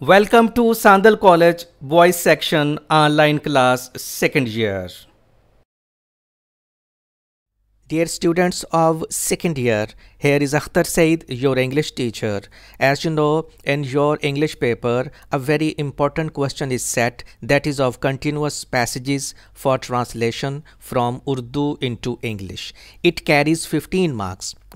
Welcome to Sandal College Boys Section Online Class Second Year. Dear students of second year, here is Akhtar Said, your English teacher. As you know, in your English paper, a very important question is set, that is of continuous passages for translation from Urdu into English. It carries 15 marks.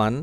1.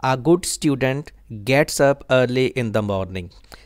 A good student gets up early in the morning.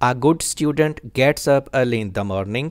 A good student gets up early in the morning.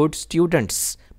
good students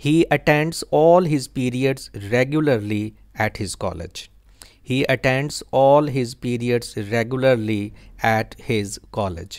He attends all his periods regularly at his college. He attends all his periods regularly at his college.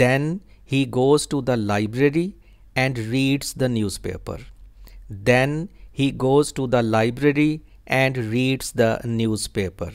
Then he goes to the library and reads the newspaper. Then he goes to the library and reads the newspaper.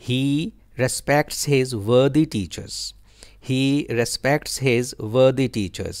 He respects his worthy teachers. He respects his worthy teachers.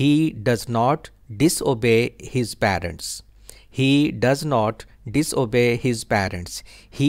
He does not disobey his parents. He does not disobey his parents. He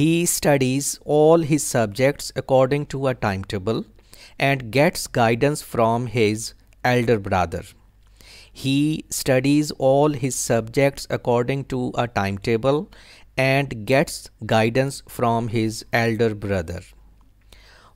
He studies all his subjects according to a timetable and gets guidance from his elder brother. He studies all his subjects according to a timetable and gets guidance from his elder brother.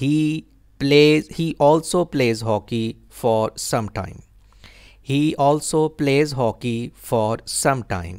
He also plays hockey for some time. He also plays hockey for some time.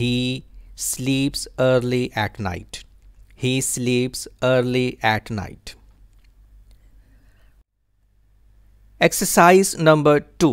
He sleeps early at night. He sleeps early at night. Exercise number 2.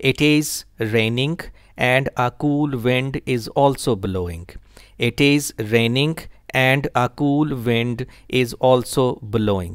It is raining and a cool wind is also blowing. It is raining and a cool wind is also blowing.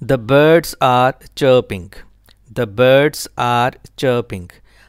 The birds are chirping. The birds are chirping.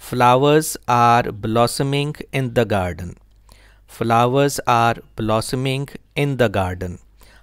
Flowers are blossoming in the garden. Flowers are blossoming in the garden.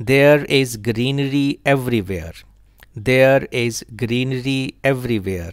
There is greenery everywhere. There is greenery everywhere.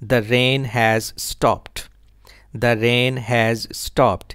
The rain has stopped. The rain has stopped.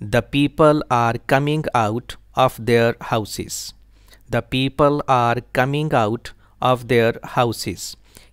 The people are coming out of their houses. The people are coming out of their houses.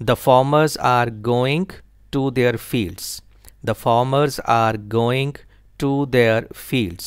The farmers are going to their fields. The farmers are going to their fields.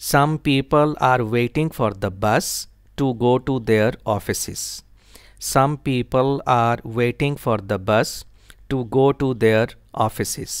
Some people are waiting for the bus to go to their offices. Some people are waiting for the bus to go to their offices.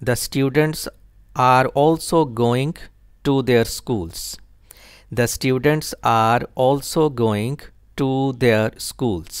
The students are also going to their schools. The students are also going to their schools.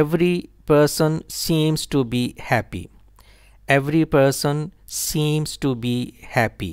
Every person seems to be happy. Every person seems to be happy.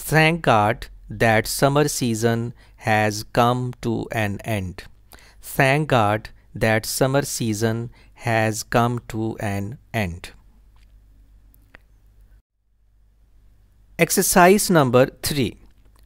Thank God that summer season has come to an end. Thank God that summer season has come to an end. Exercise number 3.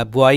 A boy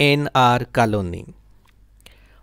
in our colony.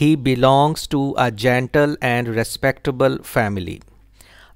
He belongs to a gentle and respectable family.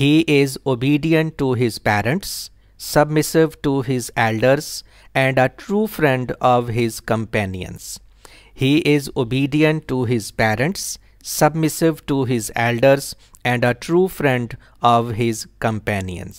He is obedient to his parents, submissive to his elders, and a true friend of his companions. He is obedient to his parents, submissive to his elders, and a true friend of his companions.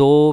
2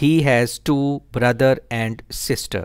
He has 2 brother and sister.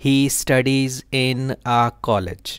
He studies in a college.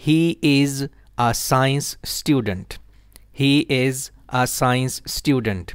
He is a science student. He is a science student.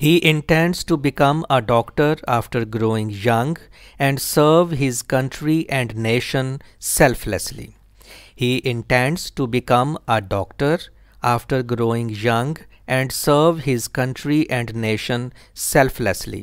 He intends to become a doctor after growing young and serve his country and nation selflessly. He intends to become a doctor after growing young and serve his country and nation selflessly.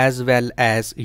as well as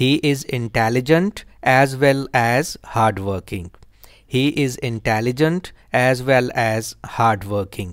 He is intelligent as well as hard working. He is intelligent as well as hard working.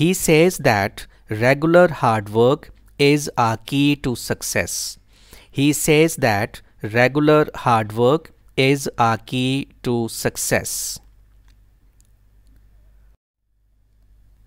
He says that regular hard work is a key to success. He says that regular hard work is a key to success.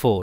4.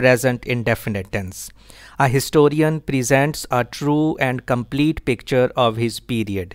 present indefinite tense. A historian presents a true and complete picture of his period.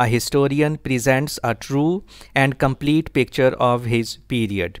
A historian presents a true and complete picture of his period.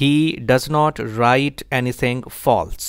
He does not write anything false.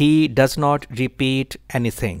He does not repeat anything.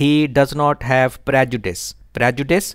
He does not have prejudice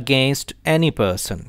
against any person.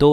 2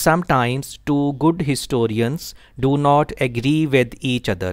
Sometimes 2 good historians do not agree with each other.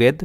with,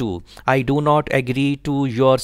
to. I do not agree to your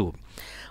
to.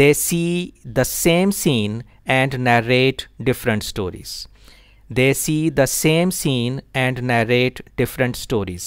They see the same scene and narrate different stories. They see the same scene and narrate different stories.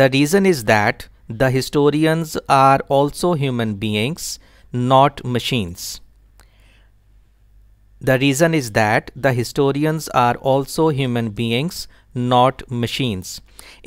The reason is that the historians are also human beings, not machines. The reason is that the historians are also human beings, not machines.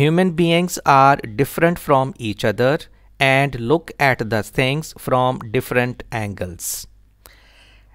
Human beings are different from each other and look at the things from different angles.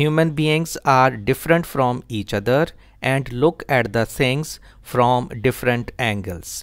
Human beings are different from each other and look at the things from different angles.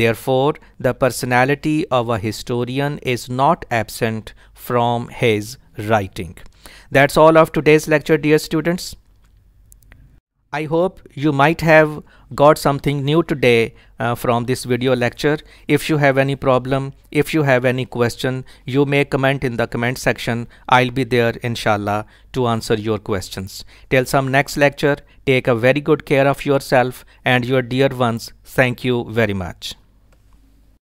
Therefore, the personality of a historian is not absent from his writing. That's all of today's lecture, dear students. I hope you might have got something new today from this video lecture. If you have any problem, if you have any question, you may comment in the comment section. I'll be there inshallah to answer your questions. Till some next lecture, take a very good care of yourself and your dear ones. Thank you very much.